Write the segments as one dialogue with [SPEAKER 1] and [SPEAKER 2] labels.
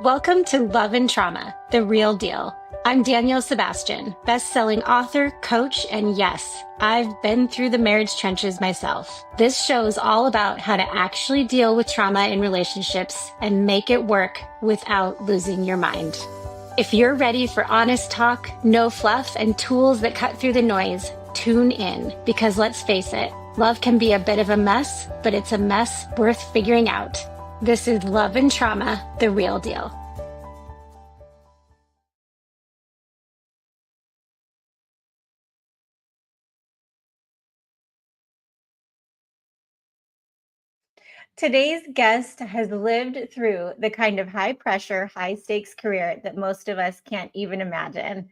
[SPEAKER 1] Welcome to Love and Trauma, the real deal. I'm Danielle Sebastian, best-selling author, coach, and yes, I've been through the marriage trenches myself. This show is all about how to actually deal with trauma in relationships and make it work without losing your mind. If you're ready for honest talk, no fluff, and tools that cut through the noise, tune in, because let's face it, love can be a bit of a mess, but it's a mess worth figuring out. This is Love and Trauma, the real deal. Today's guest has lived through the kind of high pressure, high stakes career that most of us can't even imagine.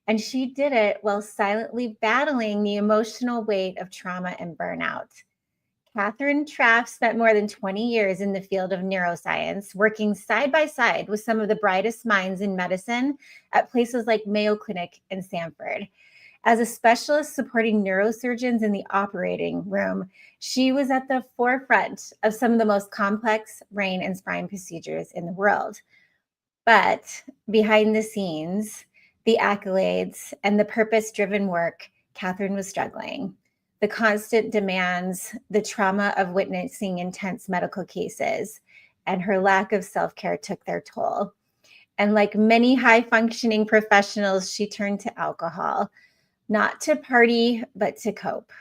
[SPEAKER 1] And she did it while silently battling the emotional weight of trauma and burnout. Catherine Traff spent more than 20 years in the field of neuroscience, working side by side with some of the brightest minds in medicine at places like Mayo Clinic and Stanford. As a specialist supporting neurosurgeons in the operating room, she was at the forefront of some of the most complex brain and spine procedures in the world. But behind the scenes, the accolades and the purpose-driven work, Catherine was struggling. The constant demands, the trauma of witnessing intense medical cases, and her lack of self-care took their toll. And like many high-functioning professionals, she turned to alcohol, not to party, but to cope.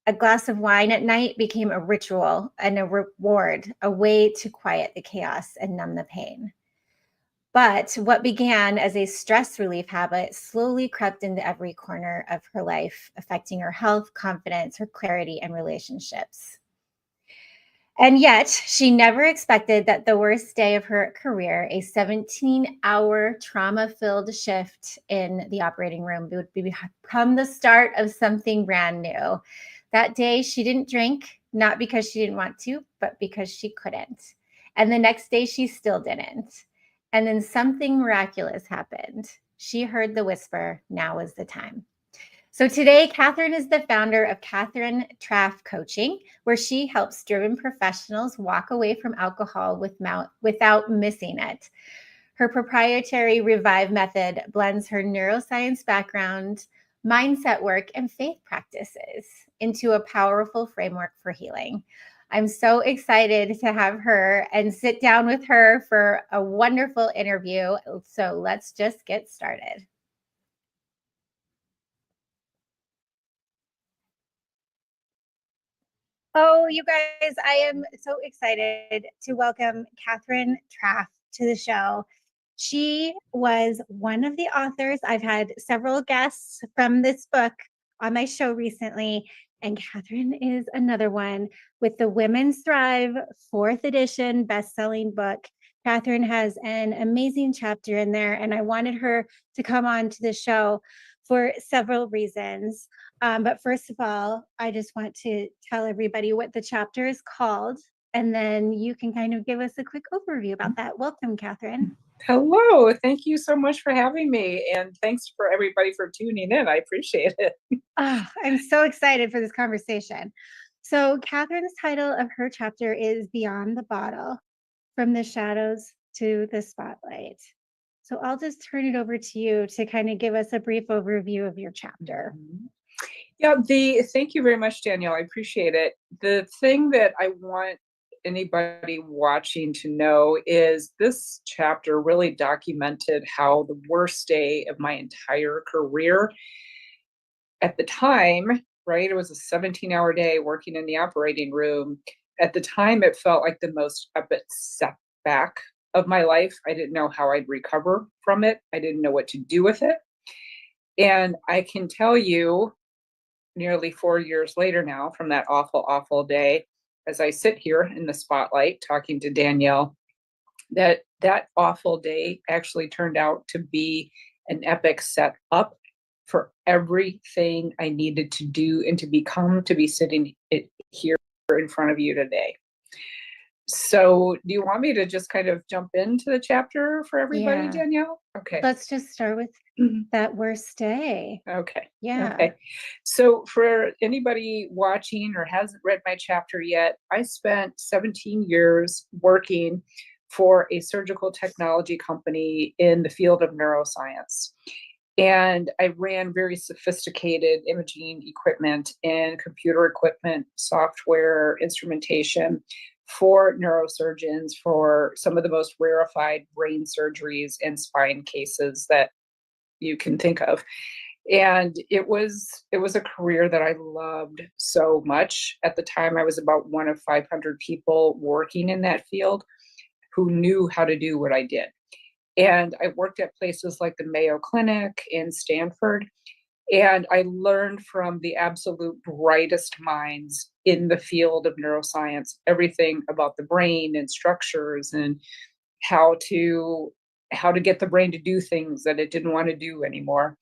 [SPEAKER 1] A glass of wine at night became a ritual and a reward, a way to quiet the chaos and numb the pain. But what began as a stress relief habit slowly crept into every corner of her life, affecting her health, confidence, her clarity, and relationships. And yet, she never expected that the worst day of her career, a 17-hour trauma-filled shift in the operating room, would become the start of something brand new. That day, she didn't drink, not because she didn't want to, but because she couldn't. And the next day, she still didn't. And then something miraculous happened. She heard the whisper, now is the time. So today, Catherine is the founder of Catherine Traff Coaching, where she helps driven professionals walk away from alcohol without missing it. Her proprietary Revive method blends her neuroscience background, mindset work, and faith practices into a powerful framework for healing. I'm so excited to have her and sit down with her for a wonderful interview. So let's just get started. Oh, you guys, I am so excited to welcome Catherine Traff to the show. She was one of the authors. I've had several guests from this book on my show recently, and Catherine is another one with the Women's Thrive 4th edition best-selling book. Catherine has an amazing chapter in there, and I wanted her to come on to the show for several reasons. But first of all, I just want to tell everybody what the chapter is called, and then you can kind of give us a quick overview about that. Welcome, Catherine.
[SPEAKER 2] Hello, thank you so much for having me, and thanks for everybody for tuning in. I appreciate it.
[SPEAKER 1] Oh, I'm so excited for this conversation. So Catherine's title of her chapter is Beyond the Bottle, From the Shadows to the Spotlight. So I'll just turn it over to you to kind of give us a brief overview of your chapter.
[SPEAKER 2] Yeah, thank you very much, Danielle. I appreciate it. The thing that I want anybody watching to know is this chapter really documented how the worst day of my entire career at the time, right? It was a 17-hour day working in the operating room. At the time, it felt like the most epic setback of my life. I didn't know how I'd recover from it. I didn't know what to do with it. And I can tell you, nearly 4 years later now from that awful, awful day, as I sit here in the spotlight talking to Danielle, that awful day actually turned out to be an epic setup for everything I needed to do and to become, to be sitting here in front of you today. So do you want me to just kind of jump into the chapter for everybody,
[SPEAKER 1] Yeah.
[SPEAKER 2] Danielle? Okay.
[SPEAKER 1] Let's just start with that worst day.
[SPEAKER 2] Okay.
[SPEAKER 1] Yeah.
[SPEAKER 2] Okay. So for anybody watching or hasn't read my chapter yet, I spent 17 years working for a surgical technology company in the field of neuroscience. And I ran very sophisticated imaging equipment and computer equipment, software, instrumentation for neurosurgeons for some of the most rarefied brain surgeries and spine cases that you can think of. And it was a career that I loved so much. At the time, I was about one of 500 people working in that field who knew how to do what I did. And I worked at places like the Mayo Clinic in Stanford, and I learned from the absolute brightest minds in the field of neuroscience, everything about the brain and structures and how to how to get the brain to do things that it didn't want to do anymore.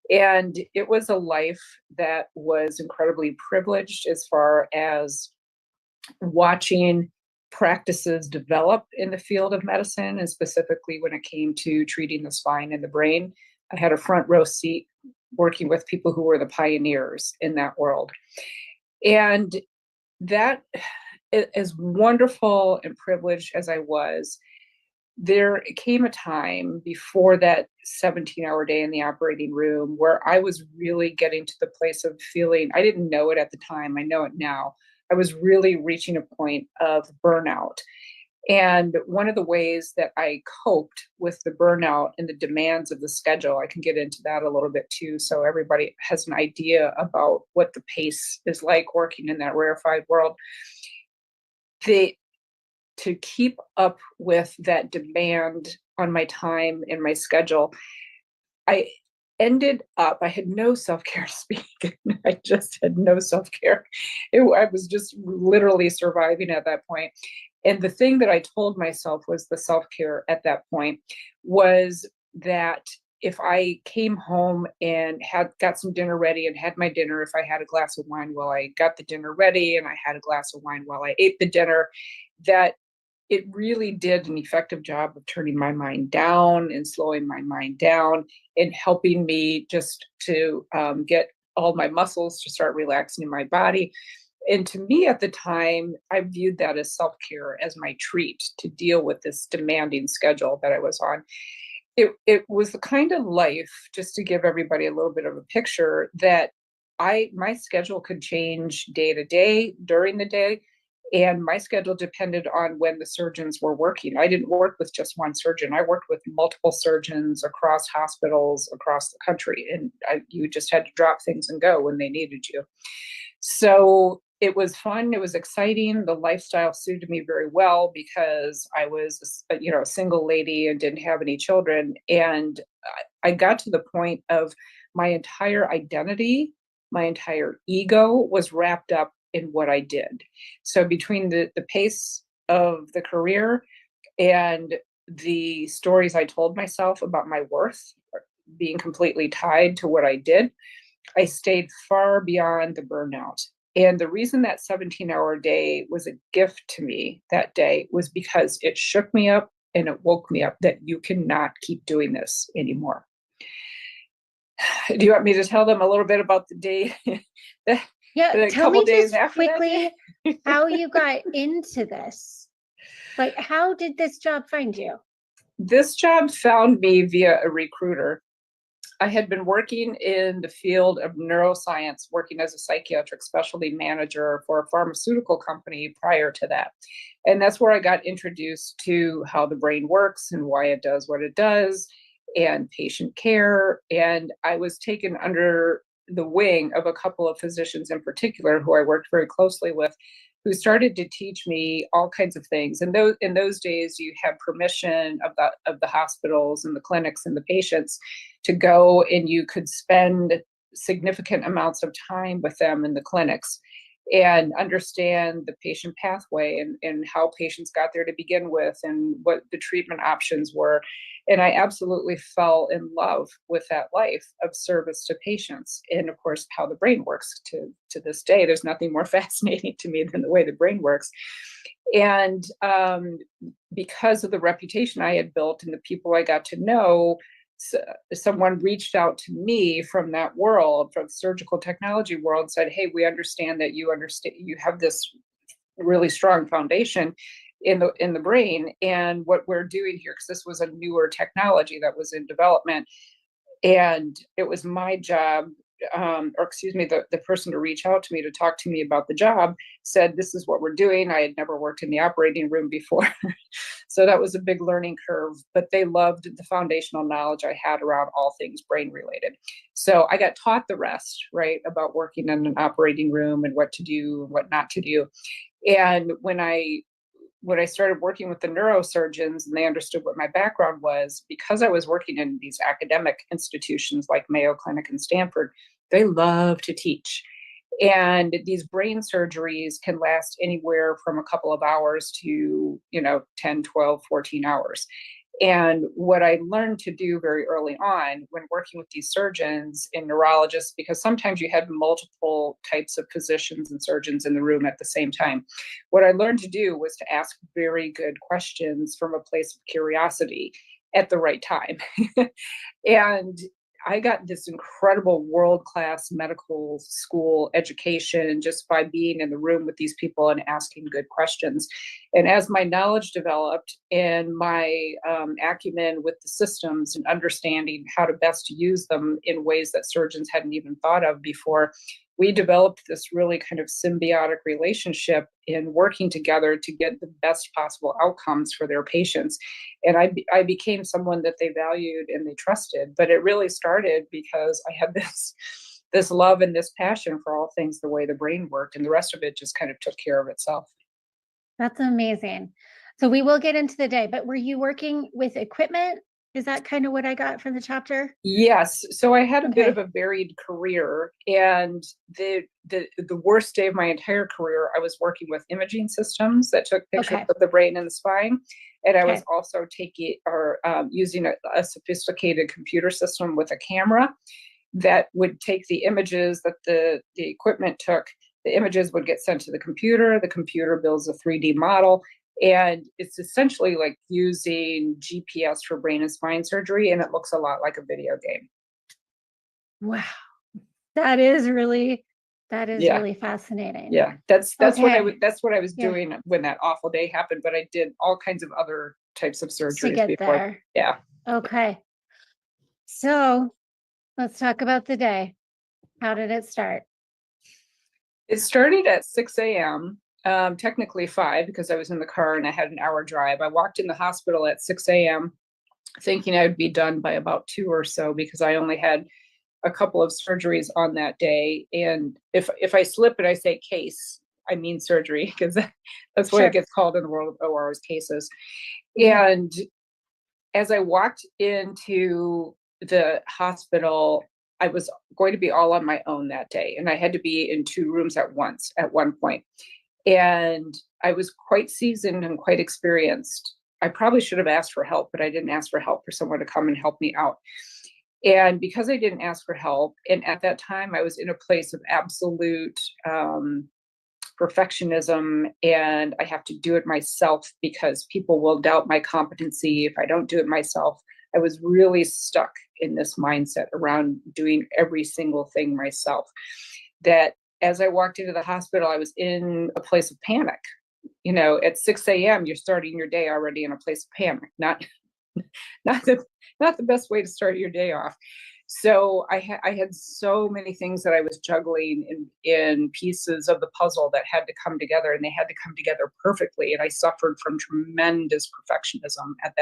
[SPEAKER 2] And it was a life that was incredibly privileged as far as watching practices develop in the field of medicine, and specifically when it came to treating the spine and the brain. I had a front row seat working with people who were the pioneers in that world. And that, as wonderful and privileged as I was, there came a time before that 17-hour day in the operating room where I was really getting to the place of feeling, I didn't know it at the time, I know it now. I was really reaching a point of burnout. And one of the ways that I coped with the burnout and the demands of the schedule, I can get into that a little bit too, so everybody has an idea about what the pace is like working in that rarefied world. The to keep up with that demand on my time and my schedule, I ended up, I had no self-care to speak. I just had no self-care. I was just literally surviving at that point. And the thing that I told myself was the self-care at that point was that if I came home and had got some dinner ready and had my dinner, if I had a glass of wine while I got the dinner ready and I had a glass of wine while I ate the dinner, that it really did an effective job of turning my mind down and slowing my mind down and helping me just to get all my muscles to start relaxing in my body. And to me at the time, I viewed that as self-care, as my treat to deal with this demanding schedule that I was on. It was the kind of life, just to give everybody a little bit of a picture, that my schedule could change day to day during the day, and my schedule depended on when the surgeons were working. I didn't work with just one surgeon. I worked with multiple surgeons across hospitals across the country, and you just had to drop things and go when they needed you. So it was fun. It was exciting. The lifestyle suited me very well because I was, a single lady and didn't have any children. And I got to the point of my entire identity, my entire ego was wrapped up in what I did. So between the pace of the career and the stories I told myself about my worth being completely tied to what I did, I stayed far beyond the burnout. And the reason that 17-hour day was a gift to me that day was because it shook me up and it woke me up that you cannot keep doing this anymore. Do you want me to tell them a little bit about the day,
[SPEAKER 1] Yeah,
[SPEAKER 2] the
[SPEAKER 1] tell
[SPEAKER 2] couple
[SPEAKER 1] me
[SPEAKER 2] days
[SPEAKER 1] just
[SPEAKER 2] after that day?
[SPEAKER 1] quickly how you got into this. Like, how did this job find you?
[SPEAKER 2] This job found me via a recruiter. I had been working in the field of neuroscience, working as a psychiatric specialty manager for a pharmaceutical company prior to that. And that's where I got introduced to how the brain works and why it does what it does and patient care. And I was taken under the wing of a couple of physicians in particular who I worked very closely with, who started to teach me all kinds of things. And in those days, you had permission of the hospitals and the clinics and the patients to go, and you could spend significant amounts of time with them in the clinics. and understand the patient pathway and how patients got there to begin with and what the treatment options were. And I absolutely fell in love with that life of service to patients. And of course, how the brain works to this day. There's nothing more fascinating to me than the way the brain works. And because of the reputation I had built and the people I got to know, so someone reached out to me from that world, from the surgical technology world, and said, "Hey, we understand that you have this really strong foundation in the brain, and what we're doing here, because this was a newer technology that was in development, and it was my job, or excuse me, the person to reach out to me to talk to me about the job said, this is what we're doing. I had never worked in the operating room before. So that was a big learning curve, but they loved the foundational knowledge I had around all things brain related. So I got taught the rest, right, about working in an operating room and what to do and what not to do. And when I started working with the neurosurgeons and they understood what my background was, because I was working in these academic institutions like Mayo Clinic and Stanford, they love to teach. And these brain surgeries can last anywhere from a couple of hours to, 10, 12, 14 hours. And what I learned to do very early on when working with these surgeons and neurologists, because sometimes you had multiple types of physicians and surgeons in the room at the same time, what I learned to do was to ask very good questions from a place of curiosity at the right time. And I got this incredible world-class medical school education just by being in the room with these people and asking good questions. And as my knowledge developed and my acumen with the systems and understanding how to best use them in ways that surgeons hadn't even thought of before, we developed this really kind of symbiotic relationship in working together to get the best possible outcomes for their patients. And I became someone that they valued and they trusted. But it really started because I had this love and this passion for all things the way the brain worked, and the rest of it just kind of took care of itself.
[SPEAKER 1] That's amazing. So we will get into the day, but were you working with equipment? Is that kind of what I got from the chapter?
[SPEAKER 2] Yes. So I had a bit of
[SPEAKER 1] Okay.
[SPEAKER 2] a varied career, and the worst day of my entire career, I was working with imaging systems that took pictures
[SPEAKER 1] Okay.
[SPEAKER 2] of the brain and the spine, and I was
[SPEAKER 1] Okay.
[SPEAKER 2] also taking or using a sophisticated computer system with a camera that would take the images that the equipment took. The images would get sent to the computer. The computer builds a 3D model, and it's essentially like using GPS for brain and spine surgery, and it looks a lot like a video game.
[SPEAKER 1] Wow. That is really
[SPEAKER 2] Yeah,
[SPEAKER 1] fascinating.
[SPEAKER 2] yeah.
[SPEAKER 1] Okay.
[SPEAKER 2] That's what I was
[SPEAKER 1] Yeah.
[SPEAKER 2] doing when that awful day happened. But I did all kinds of other types of
[SPEAKER 1] To
[SPEAKER 2] surgeries
[SPEAKER 1] get
[SPEAKER 2] before.
[SPEAKER 1] there.
[SPEAKER 2] Yeah,
[SPEAKER 1] Okay. So let's talk about the day. How did it start?
[SPEAKER 2] it started at 6 a.m. Technically 5 because I was in the car and I had an hour drive. I walked in the hospital at 6 a.m. thinking I would be done by about 2 or so because I only had a couple of surgeries on that day. And if I slip and I say case, I mean surgery because that's what it
[SPEAKER 1] Sure.
[SPEAKER 2] gets called in the world of ORs, cases.
[SPEAKER 1] Mhm.
[SPEAKER 2] And as I walked into the hospital, I was going to be all on my own that day, and I had to be in 2 rooms at once at one point. And I was quite seasoned and quite experienced. I probably should have asked for help, but I didn't ask for help for someone to come and help me out. And because I didn't ask for help, and at that time I was in a place of absolute perfectionism, and I have to do it myself because people will doubt my competency if I don't do it myself. I was really stuck in this mindset around doing every single thing myself. That as I walked into the hospital, I was in a place of panic. At 6 a.m., you're starting your day already in a place of panic, not the not the best way to start your day off. So I had so many things that I was juggling in pieces of the puzzle that had to come together, and they had to come together perfectly. And I suffered from tremendous perfectionism at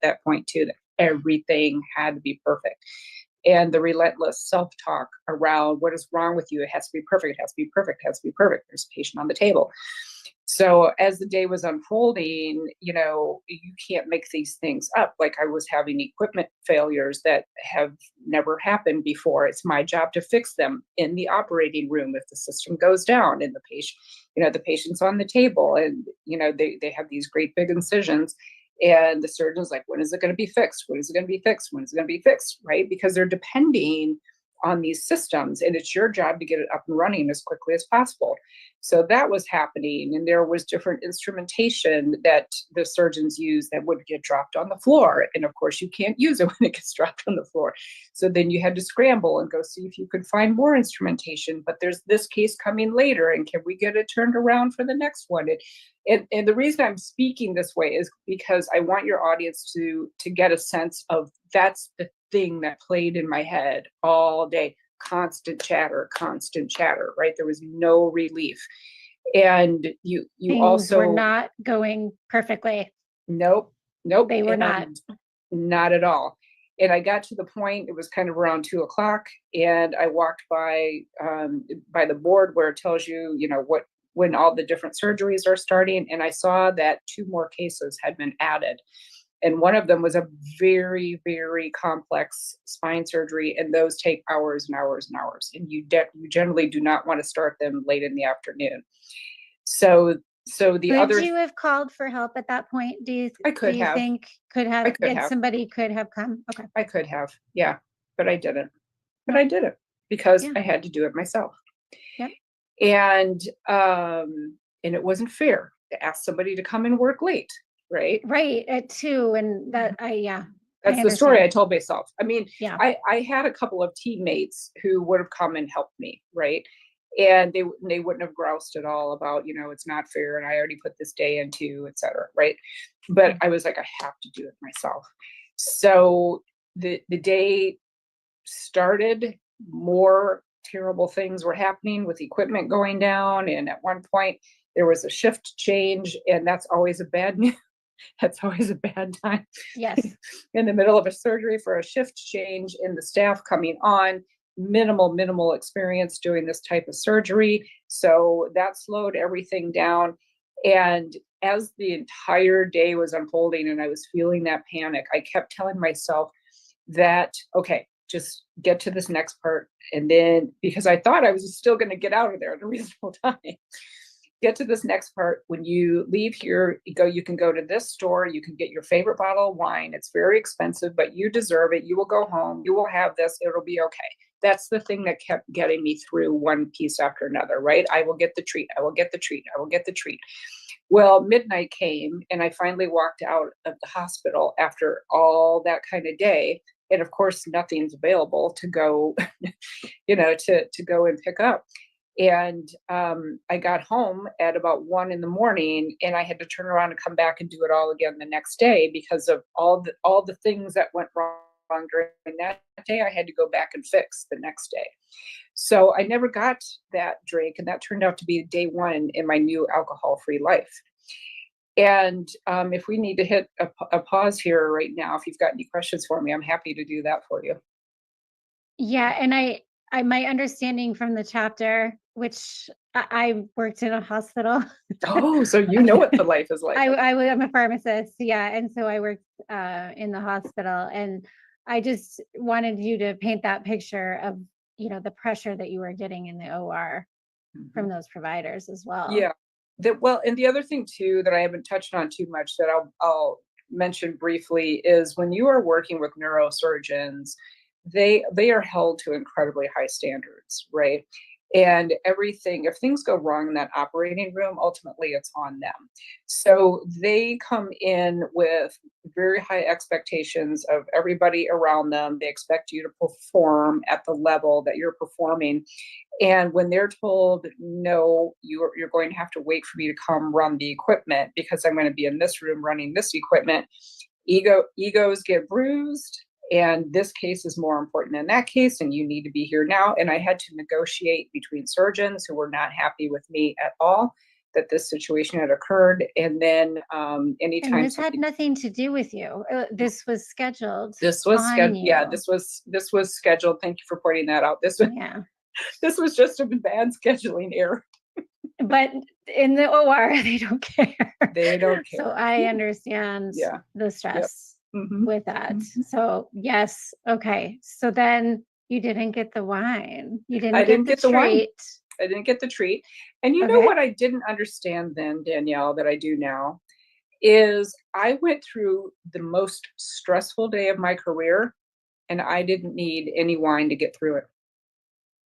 [SPEAKER 2] that point too. That everything had to be perfect, and the relentless self-talk around what is wrong with you. It has to be perfect. It has to be perfect. It has to be perfect. There's a patient on the table. So as the day was unfolding, you can't make these things up. Like I was having equipment failures that have never happened before. It's my job to fix them in the operating room if the system goes down and the patient's on the table and they have these great big incisions. And the surgeon's like, when is it going to be fixed? When is it going to be fixed? When is it going to be fixed? Right? Because they're depending on these systems and it's your job to get it up and running as quickly as possible. So that was happening, and there was different instrumentation that the surgeons use that would get dropped on the floor, and of course you can't use it when it gets dropped on the floor. So then you had to scramble and go see if you could find more instrumentation, but there's this case coming later, and can we get it turned around for the next one? And the reason I'm speaking this way is because I want your audience to get a sense of that's the thing that played in my head all day. Constant chatter, right? There was no relief. And you
[SPEAKER 1] Things
[SPEAKER 2] also
[SPEAKER 1] were not going perfectly.
[SPEAKER 2] Nope.
[SPEAKER 1] They were not.
[SPEAKER 2] Not at all. And I got to the point, it was kind of around 2 o'clock, and I walked by the board where it tells you, when all the different surgeries are starting, and I saw that 2 more cases had been added. And one of them was a very, very complex spine surgery, and those take hours and hours and hours. And you generally do not want to start them late in the afternoon. So
[SPEAKER 1] Could you have called for help at that point?
[SPEAKER 2] I could have.
[SPEAKER 1] Think somebody could have come? Okay.
[SPEAKER 2] I could have, yeah, but I didn't. But I did it because I had to do it myself.
[SPEAKER 1] Yep.
[SPEAKER 2] And it wasn't fair to ask somebody to come and work late. Right
[SPEAKER 1] at 2, and that
[SPEAKER 2] that's the story I told myself. I mean,
[SPEAKER 1] yeah.
[SPEAKER 2] I had a couple of teammates who would have come and helped me, right? And they wouldn't have groused at all about, it's not fair and I already put this day into, et cetera, right? But I was like, I have to do it myself. So the day started, more terrible things were happening with equipment going down, and at one point there was a shift change, and that's always a bad news. That's always a bad time.
[SPEAKER 1] Yes.
[SPEAKER 2] In the middle of a surgery for a shift change in the staff coming on, minimal experience doing this type of surgery. So that slowed everything down. And as the entire day was unfolding and I was feeling that panic, I kept telling myself that, okay, just get to this next part. And then, because I thought I was still going to get out of there at a reasonable time, get to this next part. When you leave here, you can go to this store, you can get your favorite bottle of wine. It's very expensive, but you deserve it. You will go home, you will have this, it'll be okay. That's the thing that kept getting me through one piece after another, right? I will get the treat, I will get the treat, I will get the treat. Well, midnight came and I finally walked out of the hospital after all that kind of day. And of course, nothing's available to go, to go and pick up. And I got home at about 1 a.m, and I had to turn around and come back and do it all again the next day because of all the things that went wrong during that day. I had to go back and fix the next day. So I never got that drink, and that turned out to be day 1 in my new alcohol-free life. And if we need to hit a pause here right now, if you've got any questions for me, I'm happy to do that for you.
[SPEAKER 1] Yeah, and I my understanding from the chapter, which I worked in a hospital.
[SPEAKER 2] Oh, so you know what the life is like.
[SPEAKER 1] I'm a pharmacist, yeah, and so I worked in the hospital, and I just wanted you to paint that picture of the pressure that you were getting in the OR from those providers as well.
[SPEAKER 2] Yeah. And the other thing too that I haven't touched on too much that I'll mention briefly is when you are working with neurosurgeons, they are held to incredibly high standards, right? And if things go wrong in that operating room, ultimately it's on them. So they come in with very high expectations of everybody around them. They expect you to perform at the level that you're performing. And when they're told, no, you're going to have to wait for me to come run the equipment because I'm going to be in this room running this equipment, egos get bruised. And this case is more important than that case, and you need to be here now. And I had to negotiate between surgeons who were not happy with me at all that this situation had occurred. And then anytime
[SPEAKER 1] and this had nothing to do with you. This was scheduled.
[SPEAKER 2] This was scheduled. Yeah, this was scheduled. Thank you for pointing that out. This was just a bad scheduling error.
[SPEAKER 1] But in the OR, they don't care.
[SPEAKER 2] They don't
[SPEAKER 1] So
[SPEAKER 2] care.
[SPEAKER 1] I understand
[SPEAKER 2] Yeah.
[SPEAKER 1] the
[SPEAKER 2] Yep.
[SPEAKER 1] stress
[SPEAKER 2] Mhm.
[SPEAKER 1] with that.
[SPEAKER 2] Mhm.
[SPEAKER 1] So yes, okay. So then you didn't get the wine. You
[SPEAKER 2] I
[SPEAKER 1] didn't get
[SPEAKER 2] didn't
[SPEAKER 1] the
[SPEAKER 2] get the wine.
[SPEAKER 1] treat.
[SPEAKER 2] I didn't get the treat. And you know
[SPEAKER 1] Okay.
[SPEAKER 2] what I didn't understand then, Danielle, that I do now, is I went through the most stressful day of my career, and I didn't need any wine to get through it.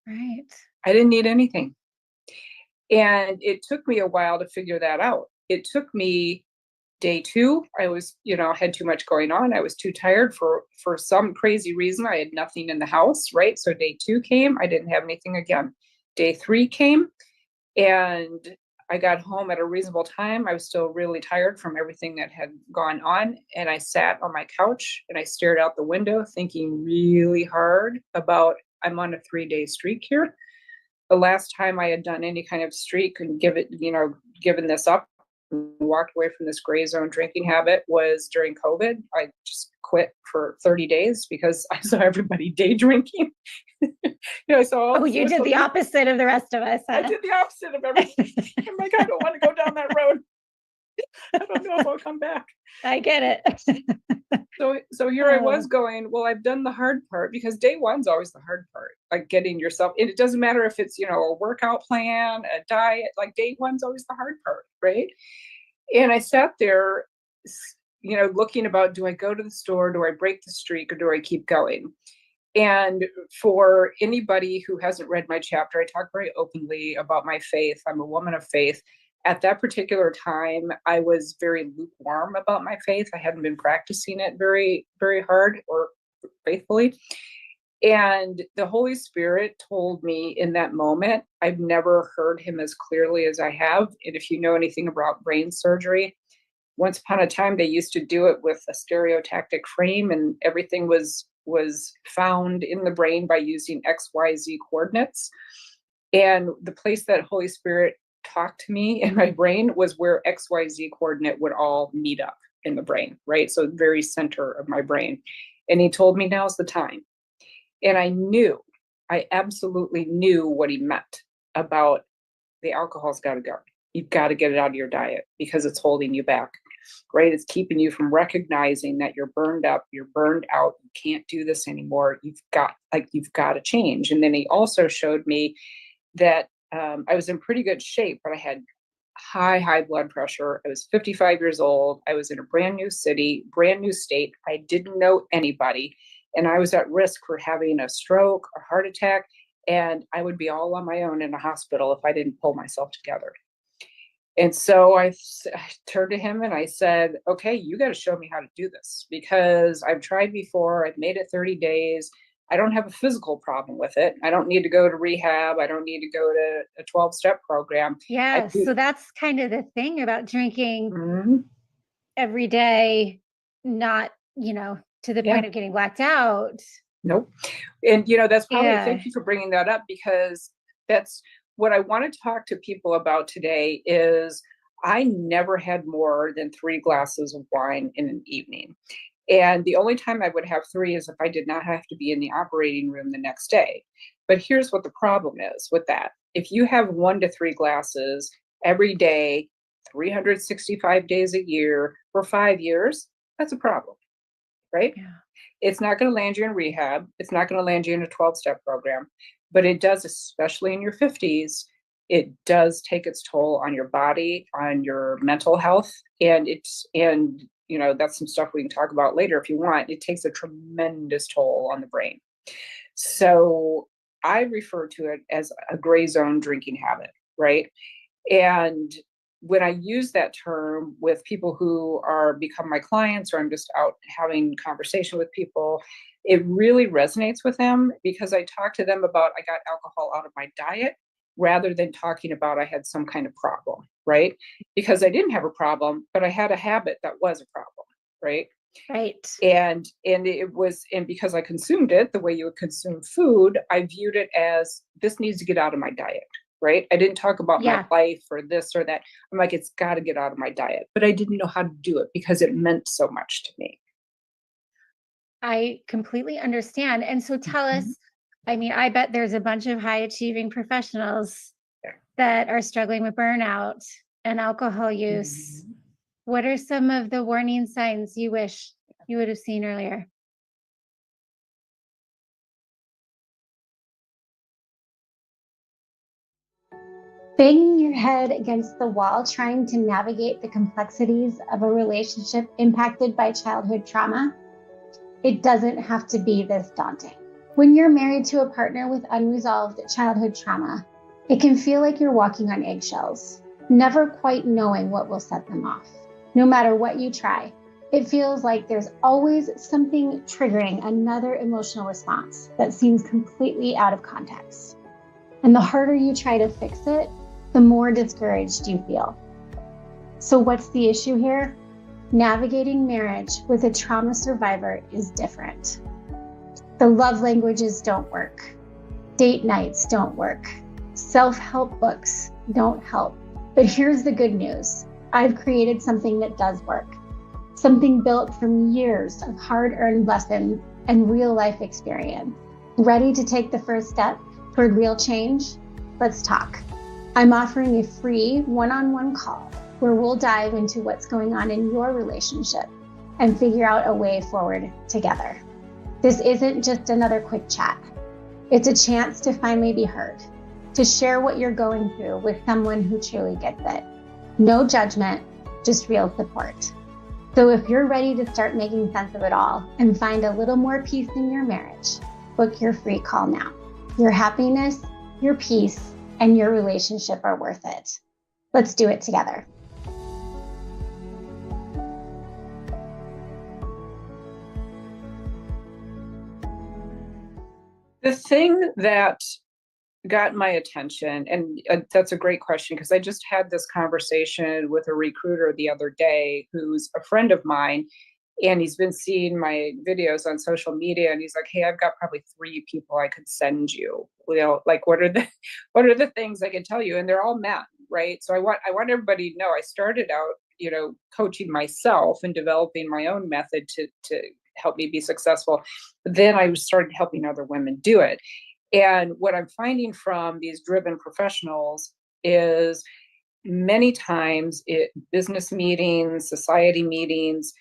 [SPEAKER 1] Right.
[SPEAKER 2] I didn't need anything. And it took me a while to figure that out. It took me day 2, I was, had too much going on. I was too tired for some crazy reason. I had nothing in the house, right? So day 2 came, I didn't have anything again. Day 3 came, and I got home at a reasonable time. I was still really tired from everything that had gone on, and I sat on my couch and I stared out the window thinking really hard about, I'm on a 3-day streak here. The last time I had done any kind of streak and given this up, walked away from this gray zone drinking habit was during COVID. I just quit for 30 days because I saw everybody day drinking. I saw all
[SPEAKER 1] Oh,
[SPEAKER 2] this
[SPEAKER 1] you
[SPEAKER 2] list
[SPEAKER 1] did
[SPEAKER 2] of
[SPEAKER 1] the
[SPEAKER 2] people.
[SPEAKER 1] opposite of the rest of us,
[SPEAKER 2] I
[SPEAKER 1] huh?
[SPEAKER 2] did the opposite of everything. I'm like, I don't want to go down that road. I don't know if I'll come back.
[SPEAKER 1] I get it.
[SPEAKER 2] So here I was
[SPEAKER 1] Oh,
[SPEAKER 2] going, well, I've done the hard part, because day one's always the hard part, like getting yourself, and it doesn't matter if it's, a workout plan, a diet, like day one's always the hard part, right? And I sat there, looking about, do I go to the store? Do I break the streak, or do I keep going? And for anybody who hasn't read my chapter, I talk very openly about my faith. I'm a woman of faith. At that particular time, I was very lukewarm about my faith. I hadn't been practicing it very, very hard or faithfully. And the Holy Spirit told me in that moment, I've never heard him as clearly as I have. And if you know anything about brain surgery, once upon a time they used to do it with a stereotactic frame, and everything was found in the brain by using XYZ coordinates. And the place that Holy Spirit talked to me in my brain was where XYZ coordinate would all meet up in the brain, right? So very center of my brain. And he told me, now's the time. And I absolutely knew what he meant about, the alcohol's got to go. You've got to get it out of your diet because it's holding you back, right? It's keeping you from recognizing that you're burned up, you're burned out, you can't do this anymore. You've got to change. And then he also showed me that I was in pretty good shape, but I had high blood pressure. I was 55 years old. I was in a brand new city, brand new state. I didn't know anybody. And I was at risk for having a stroke or heart attack. And I would be all on my own in a hospital if I didn't pull myself together. And so I turned to him and I said, okay, you got to show me how to do this, because I've tried before. I've made it 30 days. I don't have a physical problem with it. I don't need to go to rehab. I don't need to go to a 12-step program. I
[SPEAKER 1] yeah.
[SPEAKER 2] do.
[SPEAKER 1] So that's kind of the thing about drinking
[SPEAKER 2] Mhm.
[SPEAKER 1] every day, not, to the
[SPEAKER 2] Yeah.
[SPEAKER 1] point of getting blacked out.
[SPEAKER 2] Nope. And that's probably,
[SPEAKER 1] Yeah.
[SPEAKER 2] thank you for bringing that up, because that's what I want to talk to people about today. Is I never had more than 3 glasses of wine in an evening. And the only time I would have 3 is if I did not have to be in the operating room the next day. But here's what the problem is with that. If you have 1 to 3 glasses every day, 365 days a year for 5 years, that's a problem, right?
[SPEAKER 1] Yeah.
[SPEAKER 2] It's not going to land you in rehab. It's not going to land you in a 12-step program, but it does, especially in your 50s, it does take its toll on your body, on your mental health. And that's some stuff we can talk about later if you want. It takes a tremendous toll on the brain. So I refer to it as a gray zone drinking habit, right? And when I use that term with people who are become my clients, or I'm just out having conversation with people, it really resonates with them, because I talk to them about, I got alcohol out of my diet, rather than talking about I had some kind of problem, right? Because I didn't have a problem, but I had a habit that was a problem, right?
[SPEAKER 1] Right.
[SPEAKER 2] And because I consumed it the way you would consume food, I viewed it as, this needs to get out of my diet, right? I didn't talk about my
[SPEAKER 1] Yeah.
[SPEAKER 2] life or this or that. I'm like, it's got to get out of my diet. But I didn't know how to do it because it meant so much to me.
[SPEAKER 1] I completely understand. And so tell
[SPEAKER 2] Mhm.
[SPEAKER 1] us, I mean, I bet there's a bunch of high achieving professionals that are struggling with burnout and alcohol use,
[SPEAKER 2] Mhm.
[SPEAKER 1] what are some of the warning signs you wish you would have seen earlier? Banging your head against the wall trying to navigate the complexities of a relationship impacted by childhood trauma? It doesn't have to be this daunting. When you're married to a partner with unresolved childhood trauma, it can feel like you're walking on eggshells, never quite knowing what will set them off. No matter what you try, it feels like there's always something triggering another emotional response that seems completely out of context. And the harder you try to fix it, the more discouraged you feel. So, what's the issue here? Navigating marriage with a trauma survivor is different. The love languages don't work. Date nights don't work. Self-help books don't help. But here's the good news. I've created something that does work. Something built from years of hard-earned lessons and real-life experience. Ready to take the first step toward real change? Let's talk. I'm offering a free one-on-one call where we'll dive into what's going on in your relationship and figure out a way forward together. This isn't just another quick chat. It's a chance to finally be heard, to share what you're going through with someone who truly gets it. No judgment, just real support. So if you're ready to start making sense of it all and find a little more peace in your marriage, book your free call now. Your happiness, your peace, and your relationship are worth it. Let's do it together.
[SPEAKER 2] The thing that got my attention, and that's a great question because I just had this conversation with a recruiter the other day who's a friend of mine, and he's been seeing my videos on social media, and he's like, "Hey, I've got probably 3 people I could send you. Like, what are the what are the things I can tell you?" And they're all men, right? So I want everybody to know I started out, coaching myself and developing my own method to help me be successful. Then I started helping other women do it. And what I'm finding from these driven professionals is many times business meetings, society meetings,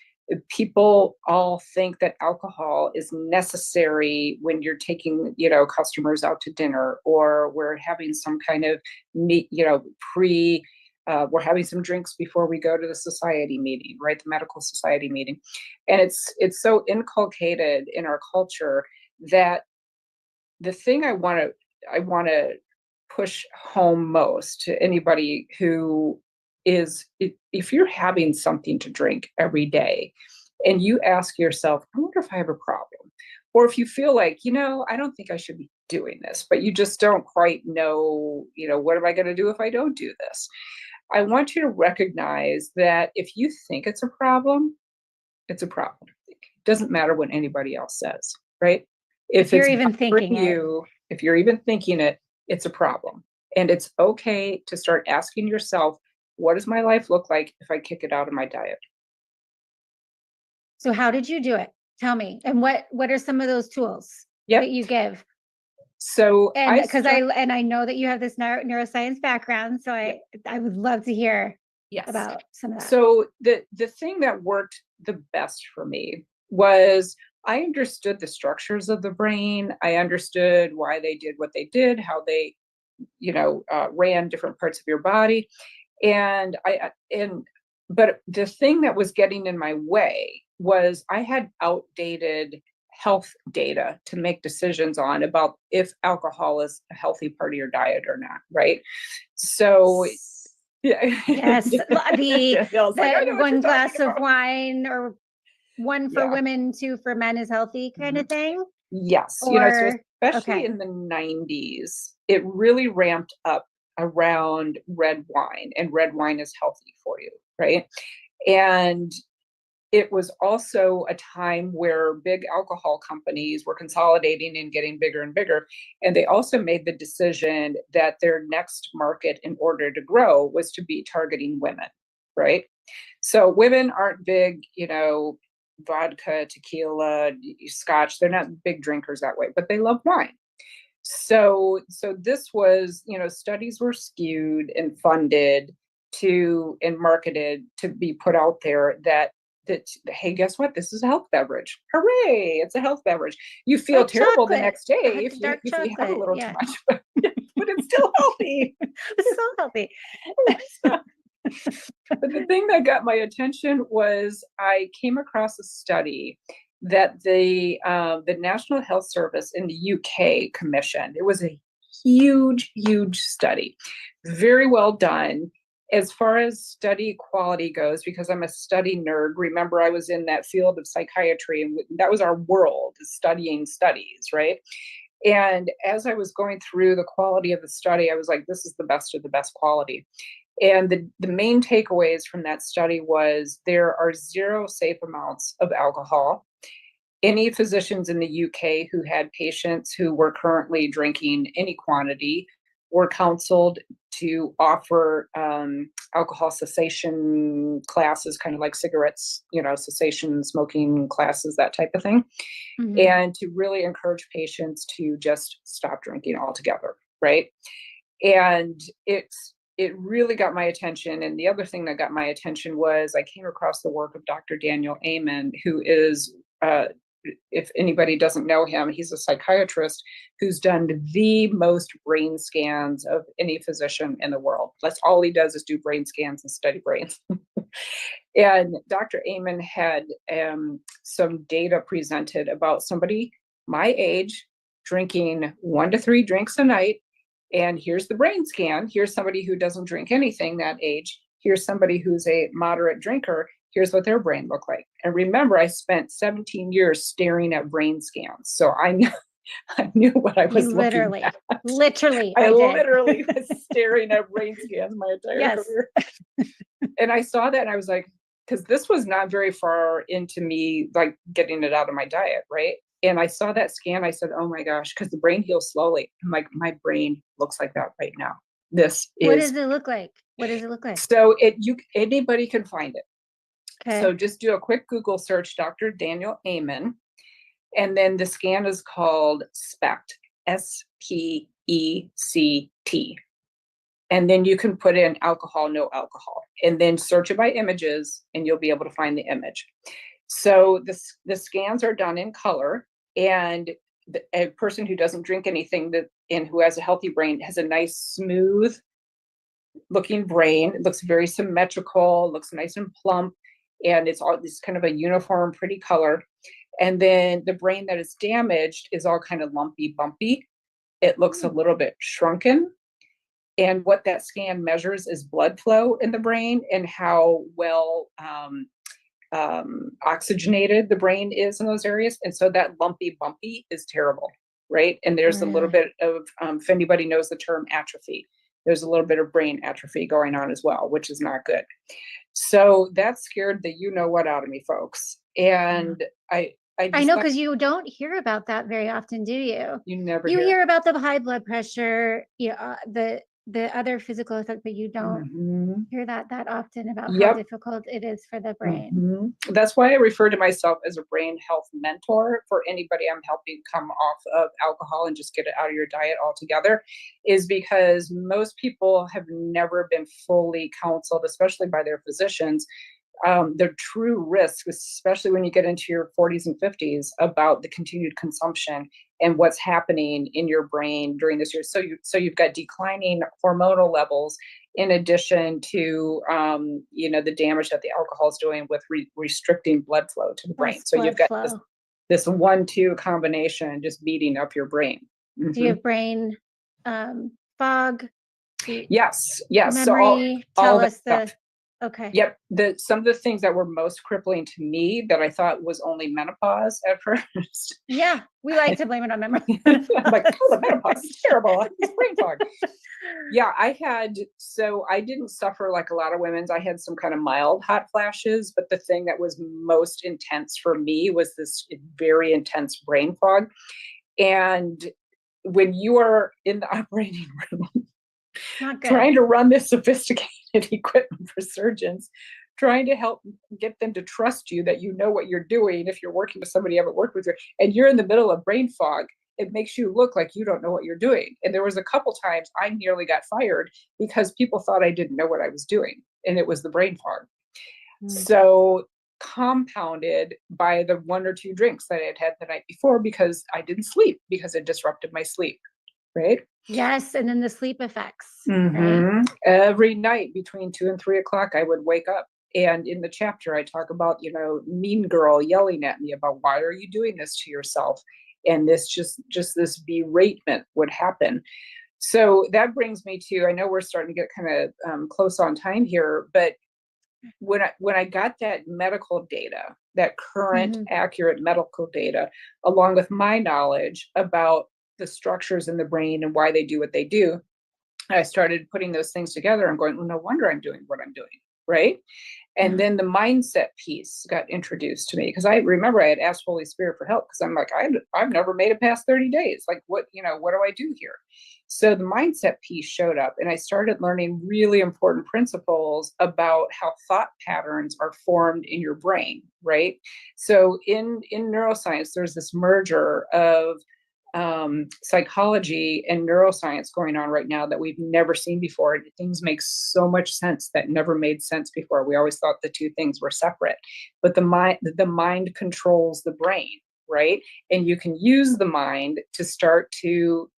[SPEAKER 2] people all think that alcohol is necessary when you're taking, customers out to dinner, or we're having some kind of meet, we're having some drinks before we go to the society meeting, right? The medical society meeting. And it's so inculcated in our culture that the thing I want to push home most to anybody who is, if you're having something to drink every day and you ask yourself, I wonder if I have a problem. Or if you feel like, I don't think I should be doing this, but you just don't quite know, what am I going to do if I don't do this? I want you to recognize that if you think it's a problem, it's a problem. It doesn't matter what anybody else says, right?
[SPEAKER 1] If
[SPEAKER 2] If
[SPEAKER 1] you're
[SPEAKER 2] it's
[SPEAKER 1] even
[SPEAKER 2] bothering
[SPEAKER 1] thinking it.
[SPEAKER 2] you, if you're even thinking it, it's a problem. And it's okay to start asking yourself, what does my life look like if I kick it out of my diet?
[SPEAKER 1] So how did you do it? Tell me. And what are some of those tools that
[SPEAKER 2] Yep.
[SPEAKER 1] you give?
[SPEAKER 2] So
[SPEAKER 1] And
[SPEAKER 2] I
[SPEAKER 1] because
[SPEAKER 2] start,
[SPEAKER 1] I know that you have this neuroscience background, so
[SPEAKER 2] yep,
[SPEAKER 1] I would love to hear
[SPEAKER 2] yes.
[SPEAKER 1] about some of that.
[SPEAKER 2] So the thing that worked the best for me was I understood the structures of the brain. I understood why they did what they did, how they, ran different parts of your body. And but the thing that was getting in my way was I had outdated health data to make decisions on about if alcohol is a healthy part of your diet or not, right? So yeah.
[SPEAKER 1] Yes, the
[SPEAKER 2] Danielle's like, I know what you're
[SPEAKER 1] one
[SPEAKER 2] talking
[SPEAKER 1] glass of
[SPEAKER 2] about.
[SPEAKER 1] wine or one for
[SPEAKER 2] Yeah.
[SPEAKER 1] women, two for men is healthy kind
[SPEAKER 2] Mhm.
[SPEAKER 1] of thing?
[SPEAKER 2] Yes. So
[SPEAKER 1] Or
[SPEAKER 2] especially
[SPEAKER 1] okay.
[SPEAKER 2] in the 90s, it really ramped up around red wine, and red wine is healthy for you, right? And it was also a time where big alcohol companies were consolidating and getting bigger and bigger. And they also made the decision that their next market in order to grow was to be targeting women, right? So women aren't big, vodka, tequila, scotch. They're not big drinkers that way, but they love wine. So this was, studies were skewed and funded and marketed to be put out there that hey, guess what? This is a health beverage. Hooray! It's a health beverage. You feel
[SPEAKER 1] Like
[SPEAKER 2] terrible the
[SPEAKER 1] chocolate,
[SPEAKER 2] next day
[SPEAKER 1] like
[SPEAKER 2] if
[SPEAKER 1] dark
[SPEAKER 2] you have a
[SPEAKER 1] chocolate.
[SPEAKER 2] little too
[SPEAKER 1] Yeah.
[SPEAKER 2] much, but it's still healthy.
[SPEAKER 1] It's so healthy.
[SPEAKER 2] But the thing that got my attention was I came across a study that the National Health Service in the UK commissioned. It was a huge, huge study, very well done. As far as study quality goes, because I'm a study nerd, remember I was in that field of psychiatry, and that was our world, is studying studies, right? And as I was going through the quality of the study, I was like, this is the best of the best quality. And the main takeaways from that study was there are zero safe amounts of alcohol. Any physicians in the UK who had patients who were currently drinking any quantity were counseled to offer alcohol cessation classes, kind of like cigarettes, cessation smoking classes, that type of thing,
[SPEAKER 1] Mhm.
[SPEAKER 2] and to really encourage patients to just stop drinking altogether, right? And it really got my attention. And the other thing that got my attention was I came across the work of Dr. Daniel Amen, who is, if anybody doesn't know him, he's a psychiatrist who's done the most brain scans of any physician in the world. That's all he does, is do brain scans and study brains. And Dr. Amen had some data presented about somebody my age drinking 1 to 3 drinks a night. And here's the brain scan. Here's somebody who doesn't drink anything that age. Here's somebody who's a moderate drinker. Here's what their brain looked like. And remember, I spent 17 years staring at brain scans. So I knew what I was
[SPEAKER 1] You
[SPEAKER 2] looking
[SPEAKER 1] literally,
[SPEAKER 2] at.
[SPEAKER 1] literally,
[SPEAKER 2] I
[SPEAKER 1] I did.
[SPEAKER 2] literally was staring at brain scans my entire
[SPEAKER 1] Yes.
[SPEAKER 2] career. And I saw that and I was like, because this was not very far into me, like getting it out of my diet, right? And I saw that scan. I said, "Oh my gosh," because the brain heals slowly. I'm like, my brain looks like that right now. This
[SPEAKER 1] What
[SPEAKER 2] is
[SPEAKER 1] does it look like? What does it look like?
[SPEAKER 2] so anybody can find it. So
[SPEAKER 1] Okay.
[SPEAKER 2] just do a quick Google search, Dr. Daniel Amen, and then the scan is called SPECT, SPECT. And then you can put in alcohol, no alcohol, and then search it by images, and you'll be able to find the image. So the scans are done in color, and a person who doesn't drink anything and who has a healthy brain has a nice, smooth looking brain. It looks very symmetrical, looks nice and plump, and it's all this kind of a uniform, pretty color. And then the brain that is damaged is all kind of lumpy, bumpy. It looks a
[SPEAKER 1] Mm.
[SPEAKER 2] little bit shrunken. And what that scan measures is blood flow in the brain and how well oxygenated the brain is in those areas. And so that lumpy, bumpy is terrible, right? And there's a little
[SPEAKER 1] Really?
[SPEAKER 2] bit of, if anybody knows the term atrophy, there's a little bit of brain atrophy going on as well, which is not good. So that scared the you know what out of me, folks.
[SPEAKER 1] Yeah.
[SPEAKER 2] And I
[SPEAKER 1] I
[SPEAKER 2] just
[SPEAKER 1] know,
[SPEAKER 2] thought,
[SPEAKER 1] because you don't hear about that very often, do you?
[SPEAKER 2] you never
[SPEAKER 1] You
[SPEAKER 2] hear.
[SPEAKER 1] hear about the high blood pressure, the other physical effect, but you don't
[SPEAKER 2] Mhm.
[SPEAKER 1] hear that often about how
[SPEAKER 2] Yep.
[SPEAKER 1] difficult it is for the brain.
[SPEAKER 2] That's why I refer to myself as a brain health mentor for anybody I'm helping come off of alcohol and just get it out of your diet altogether, is because most people have never been fully counseled, especially by their physicians, the true risks, especially when you get into your 40s and 50s, about the continued consumption and what's happening in your brain during this year. So you've got declining hormonal levels, in addition to the damage that the alcohol is doing with restricting blood flow to the brain.
[SPEAKER 1] Less
[SPEAKER 2] So you've
[SPEAKER 1] blood
[SPEAKER 2] got this
[SPEAKER 1] flow.
[SPEAKER 2] this 1-2 combination just beating up your brain.
[SPEAKER 1] Do you
[SPEAKER 2] Mhm.
[SPEAKER 1] have brain fog? Do you,
[SPEAKER 2] Yes, yes. So
[SPEAKER 1] memory?
[SPEAKER 2] all
[SPEAKER 1] Tell
[SPEAKER 2] of that
[SPEAKER 1] us
[SPEAKER 2] stuff.
[SPEAKER 1] the okay.
[SPEAKER 2] Yep. Some of the things that were most crippling to me that I thought was only menopause at first.
[SPEAKER 1] Yeah, we like to blame it on memory.
[SPEAKER 2] I'm like, oh, the menopause is terrible. It's brain fog. Yeah, I didn't suffer like a lot of women's. I had some kind of mild hot flashes, but the thing that was most intense for me was this very intense brain fog. And when you are in the operating room,
[SPEAKER 1] Not good.
[SPEAKER 2] trying to run this sophisticated equipment for surgeons, trying to help get them to trust you that you know what you're doing if you're working with somebody you haven't worked with, and you're in the middle of brain fog. it makes you look like you don't know what you're doing. And there was a couple times I nearly got fired because people thought I didn't know what I was doing, and it was the brain fog.
[SPEAKER 1] Mm.
[SPEAKER 2] So compounded by the one or two drinks that I had had the night before because I didn't sleep because it disrupted my sleep, right?
[SPEAKER 1] Yes, and then the sleep effects, right?
[SPEAKER 2] Every night between 2 and 3 o'clock, I would wake up. And in the chapter, I talk about, mean girl yelling at me about why are you doing this to yourself? And this just this beratement would happen. So that brings me to, I know we're starting to get kind of close on time here, but when I got that medical data, that current
[SPEAKER 1] Mhm.
[SPEAKER 2] accurate medical data, along with my knowledge about the structures in the brain and why they do what they do, I started putting those things together and going, well, no wonder I'm doing what I'm doing. Right. And
[SPEAKER 1] Yeah.
[SPEAKER 2] then the mindset piece got introduced to me because I remember I had asked Holy Spirit for help because I'm like, I've never made it past 30 days. Like, what do I do here? So the mindset piece showed up, and I started learning really important principles about how thought patterns are formed in your brain, right? So in neuroscience, there's this merger of psychology and neuroscience going on right now that we've never seen before. Things make so much sense that never made sense before. We always thought the two things were separate, but the mind controls the brain, right? And you can use the mind to start to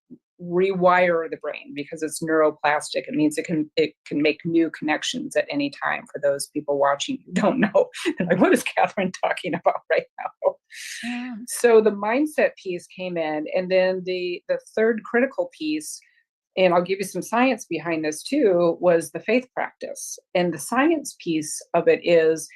[SPEAKER 2] rewire the brain because it's neuroplastic. It means it can make new connections at any time. For those people watching who don't know, like, what is Catherine talking about right now?
[SPEAKER 1] Yeah.
[SPEAKER 2] So the mindset piece came in, and then the third critical piece, and I'll give you some science behind this too, was the faith practice. And the science piece of it is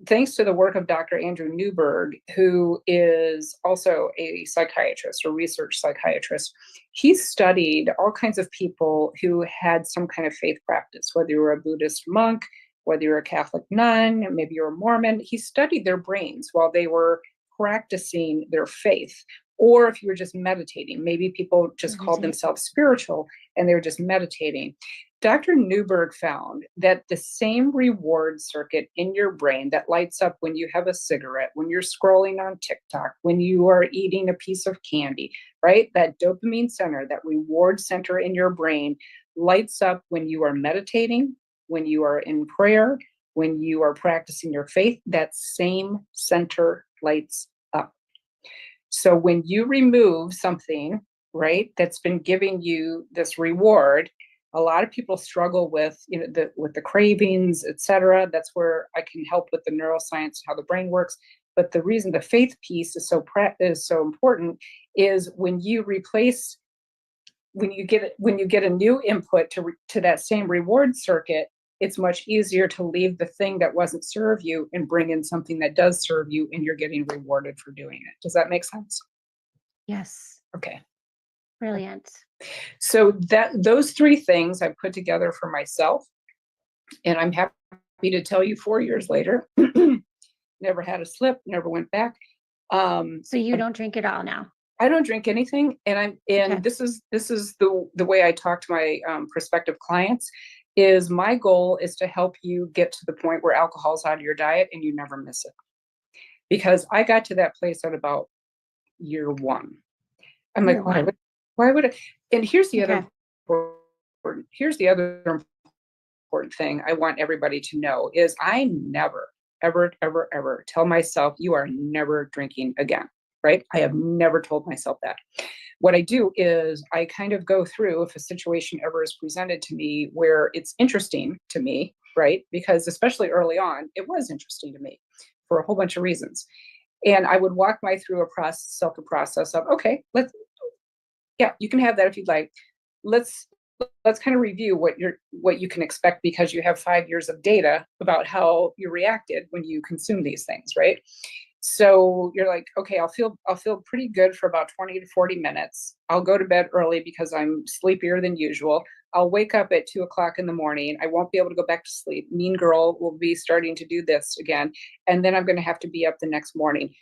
[SPEAKER 2] thanks to the work of Dr. Andrew Newberg, who is also a psychiatrist, a research psychiatrist. He studied all kinds of people who had some kind of faith practice, whether you were a Buddhist monk, whether you're a Catholic nun, maybe you're a Mormon. He studied their brains while they were practicing their faith. Or if you were just meditating, maybe people just called
[SPEAKER 1] Meditate.
[SPEAKER 2] themselves spiritual and they were just meditating. Dr. Newberg found that the same reward circuit in your brain that lights up when you have a cigarette, when you're scrolling on TikTok, when you are eating a piece of candy, right? That dopamine center, that reward center in your brain lights up when you are meditating, when you are in prayer, when you are practicing your faith. That same center lights up. So when you remove something, right, that's been giving you this reward, a lot of people struggle with, with the cravings, et cetera. That's where I can help with the neuroscience, how the brain works. But the reason the faith piece is so important is when you replace when you get a new input to that same reward circuit, it's much easier to leave the thing that wasn't serve you and bring in something that does serve you, and you're getting rewarded for doing it. Does that make sense?
[SPEAKER 1] Yes.
[SPEAKER 2] Okay.
[SPEAKER 1] Brilliant.
[SPEAKER 2] So those three things I put together for myself, and I'm happy to tell you 4 years later, never had a slip, never went back.
[SPEAKER 1] So you don't drink at all now?
[SPEAKER 2] I don't drink anything, and
[SPEAKER 1] Okay.
[SPEAKER 2] this is the way I talk to my prospective clients. Is my goal is to help you get to the point where alcohol's out of your diet and you never miss it. Because I got to that place at about year one. I'm
[SPEAKER 1] Year
[SPEAKER 2] like,
[SPEAKER 1] one.
[SPEAKER 2] why would I? And
[SPEAKER 1] Okay.
[SPEAKER 2] here's the other important thing I want everybody to know is I never, ever, ever, ever tell myself you are never drinking again. Right? I have never told myself that. What I do is I kind of go through if a situation ever is presented to me where it's interesting to me, right? Because especially early on, it was interesting to me for a whole bunch of reasons. And I would walk my through a process of, okay, yeah, you can have that if you'd like. Let's let's kind of review what you can expect because you have 5 years of data about how you reacted when you consume these things, right? So you're like, okay, I'll feel pretty good for about 20 to 40 minutes. I'll go to bed early because I'm sleepier than usual. I'll wake up at 2 o'clock in the morning. I won't be able to go back to sleep. Mean girl will be starting to do this again. And then I'm going to have to be up the next morning.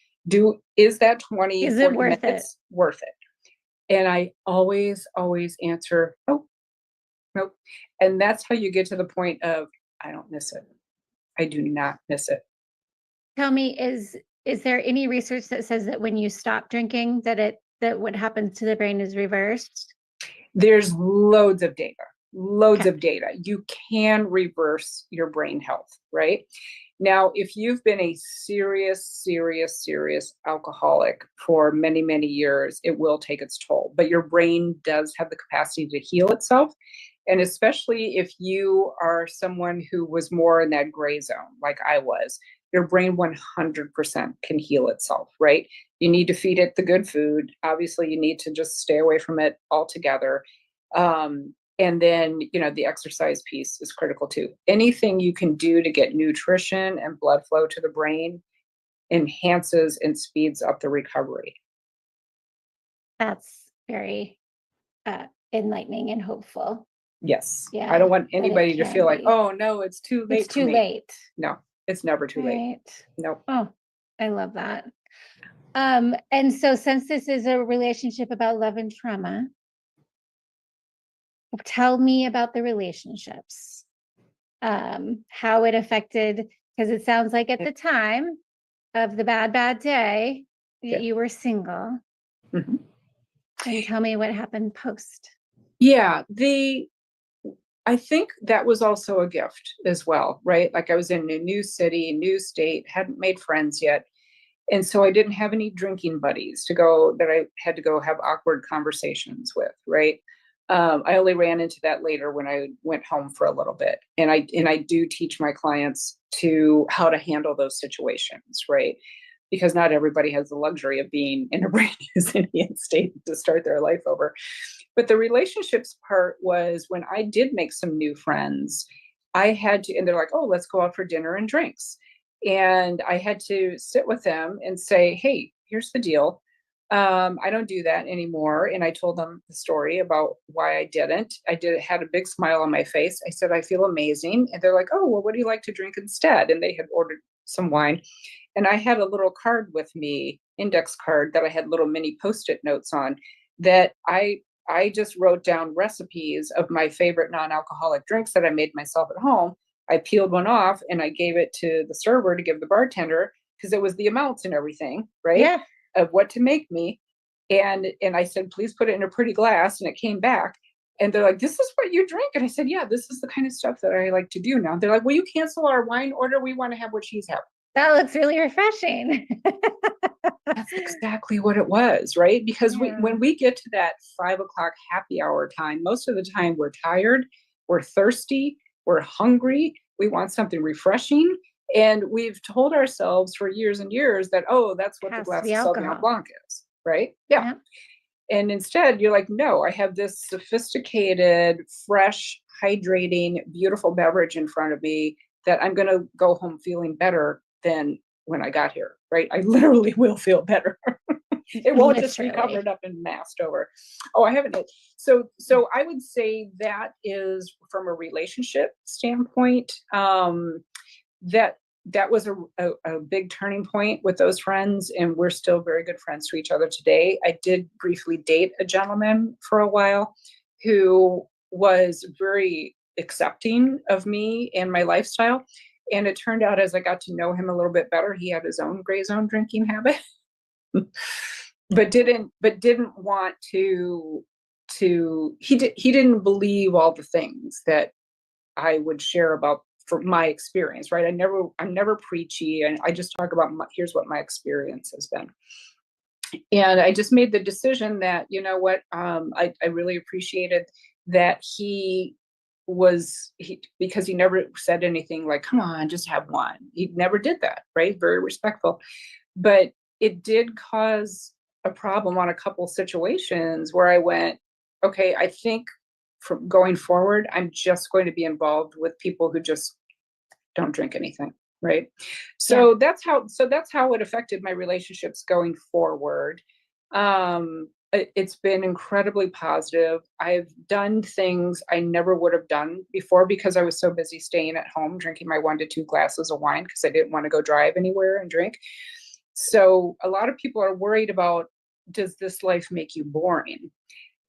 [SPEAKER 2] Is that 20,
[SPEAKER 1] Is it
[SPEAKER 2] 40
[SPEAKER 1] worth it?
[SPEAKER 2] minutes worth it? And I always, always answer, nope, nope. And that's how you get to the point of, I don't miss it. I do not miss it.
[SPEAKER 1] Tell me, is there any research that says that when you stop drinking that it that what happens to the brain is reversed?
[SPEAKER 2] There's loads of data, loads
[SPEAKER 1] Okay.
[SPEAKER 2] of data. You can reverse your brain health, right? Now, if you've been a serious alcoholic for many, many years, it will take its toll. But your brain does have the capacity to heal itself. And especially if you are someone who was more in that gray zone, like I was, your brain 100% can heal itself, right? You need to feed it the good food. Obviously, you need to just stay away from it altogether. And then, the exercise piece is critical too. Anything you can do to get nutrition and blood flow to the brain enhances and speeds up the recovery.
[SPEAKER 1] That's very enlightening and hopeful.
[SPEAKER 2] Yes. I
[SPEAKER 1] Yeah,
[SPEAKER 2] don't want
[SPEAKER 1] that it
[SPEAKER 2] anybody to feel
[SPEAKER 1] can
[SPEAKER 2] like,
[SPEAKER 1] be.
[SPEAKER 2] oh no, it's too
[SPEAKER 1] It's
[SPEAKER 2] late for
[SPEAKER 1] too
[SPEAKER 2] me.
[SPEAKER 1] late.
[SPEAKER 2] No, it's never too late.
[SPEAKER 1] Right.
[SPEAKER 2] No.
[SPEAKER 1] Oh, I love that. And so since this is a relationship about love and trauma, tell me about the relationships. How it affected, because it sounds like at the time of the bad day,
[SPEAKER 2] Yeah.
[SPEAKER 1] you were single.
[SPEAKER 2] Mhm.
[SPEAKER 1] And tell me what happened post.
[SPEAKER 2] Yeah, I think that was also a gift as well, right? Like I was in a new city, new state, hadn't made friends yet. And so I didn't have any drinking buddies that I had to go have awkward conversations with, right? I only ran into that later when I went home for a little bit. And I do teach my clients how to handle those situations, right? Because not everybody has the luxury of being in a brand new city and state to start their life over. But the relationships part was when I did make some new friends, and they're like, oh, let's go out for dinner and drinks. And I had to sit with them and say, hey, here's the deal. I don't do that anymore. And I told them the story about why I didn't. Had a big smile on my face. I said, I feel amazing. And they're like, oh, well, what do you like to drink instead? And they had ordered some wine. And I had a little card with me, index card that I had little mini post-it notes on that I just wrote down recipes of my favorite non-alcoholic drinks that I made myself at home. I peeled one off and I gave it to the server to give the bartender because it was the amounts and everything, right?
[SPEAKER 1] Yeah.
[SPEAKER 2] Of what to make me. And I said, please put it in a pretty glass. And it came back. And they're like, this is what you drink. And I said, yeah, this is the kind of stuff that I like to do now. They're like, will you cancel our wine order? We want to have what she's having.
[SPEAKER 1] That looks really refreshing.
[SPEAKER 2] That's exactly what it was, right? Because
[SPEAKER 1] Yeah.
[SPEAKER 2] when we get to that 5 o'clock happy hour time, most of the time we're tired, we're thirsty, we're hungry, we want something refreshing. And we've told ourselves for years and years that, oh, that's what the
[SPEAKER 1] Has to
[SPEAKER 2] glass
[SPEAKER 1] be
[SPEAKER 2] of Sauvignon
[SPEAKER 1] alcohol.
[SPEAKER 2] Blanc is, right? Yeah.
[SPEAKER 1] Yeah.
[SPEAKER 2] And instead, you're like, no, I have this sophisticated, fresh, hydrating, beautiful beverage in front of me that I'm going to go home feeling better than when I got here, right? I literally will feel better. It won't just be
[SPEAKER 1] Literally.
[SPEAKER 2] covered up and masked over. Oh, I haven't. So I would say that is from a relationship standpoint. That was a big turning point with those friends, and we're still very good friends to each other today. I did briefly date a gentleman for a while who was very accepting of me and my lifestyle. And it turned out as I got to know him a little bit better, he had his own gray zone drinking habit. but didn't want he didn't believe all the things that I would share about for my experience, right? I'm never preachy, and I just talk about here's what my experience has been. And I just made the decision that, you know what, I really appreciated that because he never said anything like, come on, just have one. He never did that, right? Very respectful. But it did cause a problem on a couple situations where I went, okay, I think from going forward, I'm just going to be involved with people who just don't drink anything. Right. So that's how it affected my relationships going forward. It's been incredibly positive. I've done things I never would have done before because I was so busy staying at home, drinking my 1 to 2 glasses of wine because I didn't want to go drive anywhere and drink. So a lot of people are worried about, does this life make you boring?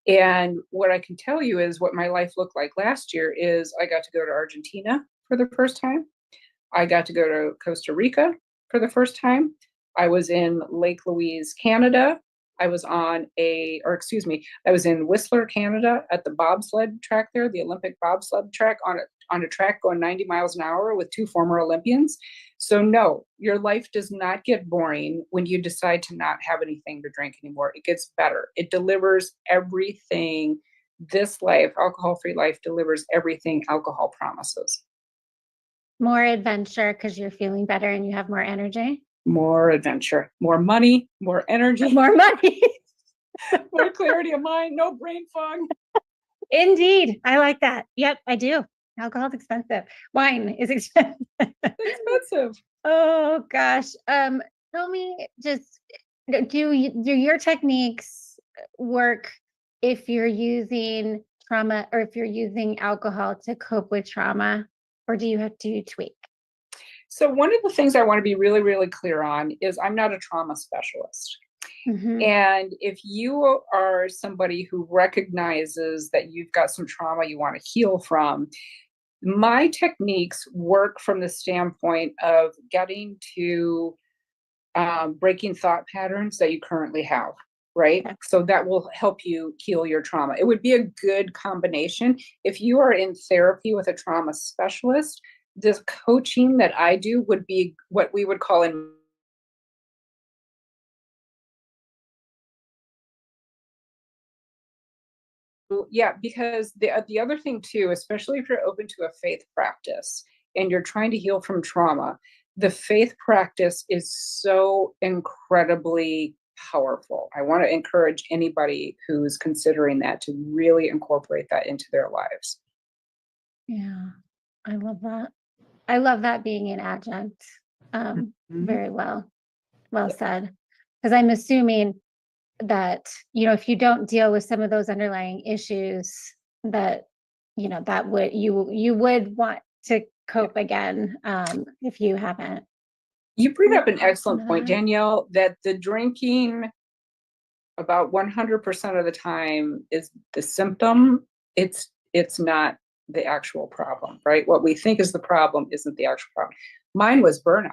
[SPEAKER 2] And what I can tell you is what my life looked like last year is I got to go to Argentina for the first time. I got to go to Costa Rica for the first time. I was in Lake Louise, Canada I was I was in Whistler, Canada at the bobsled track there, the Olympic bobsled track on a track going 90 miles an hour with two former Olympians. So no, your life does not get boring when you decide to not have anything to drink anymore. It gets better. It delivers everything. This life, alcohol-free life, delivers everything alcohol promises.
[SPEAKER 1] More adventure because you're feeling better and you have more energy.
[SPEAKER 2] More adventure, more money, more energy,
[SPEAKER 1] More money.
[SPEAKER 2] more clarity of mind, no brain fog.
[SPEAKER 1] Indeed. I like that. Yep, I do. Alcohol's expensive. Wine is expensive.
[SPEAKER 2] Expensive.
[SPEAKER 1] Oh gosh. Tell me just do your techniques work if you're using trauma or if you're using alcohol to cope with trauma, or do you have to tweak?
[SPEAKER 2] So one of the things I want to be really, really clear on is I'm not a trauma specialist.
[SPEAKER 1] Mm-hmm.
[SPEAKER 2] And if you are somebody who recognizes that you've got some trauma you want to heal from, my techniques work from the standpoint of getting to breaking thought patterns that you currently have, right?
[SPEAKER 1] Okay.
[SPEAKER 2] So that will help you heal your trauma. It would be a good combination. If you are in therapy with a trauma specialist, this coaching that I do would be what we would call in yeah, because the other thing too, especially if you're open to a faith practice and you're trying to heal from trauma, the faith practice is so incredibly powerful. I want to encourage anybody who's considering that to really incorporate that into their lives.
[SPEAKER 1] Yeah, I love that. I love that being an adjunct. Very well
[SPEAKER 2] Yeah.
[SPEAKER 1] said. Because I'm assuming that, if you don't deal with some of those underlying issues, that, that you would want to cope again, if you haven't.
[SPEAKER 2] You bring up an
[SPEAKER 1] Some
[SPEAKER 2] excellent
[SPEAKER 1] of
[SPEAKER 2] point,
[SPEAKER 1] that.
[SPEAKER 2] Danielle, that the drinking about 100% of the time is the symptom. It's not the actual problem, right? What we think is the problem isn't the actual problem. Mine was burnout,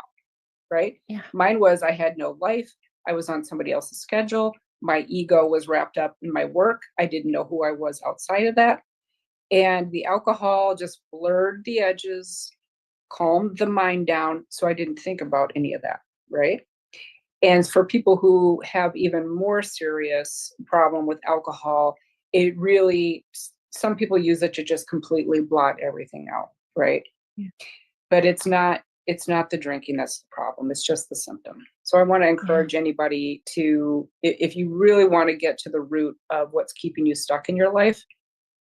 [SPEAKER 2] right?
[SPEAKER 1] Yeah.
[SPEAKER 2] Mine was I had no life. I was on somebody else's schedule. My ego was wrapped up in my work. I didn't know who I was outside of that. And the alcohol just blurred the edges, calmed the mind down. So I didn't think about any of that, right? And for people who have even more serious problem with alcohol, it really, some people use it to just completely blot everything out, right?
[SPEAKER 1] Yeah.
[SPEAKER 2] But it's not the drinking that's the problem. It's just the symptom. So I want to encourage anybody to, if you really want to get to the root of what's keeping you stuck in your life,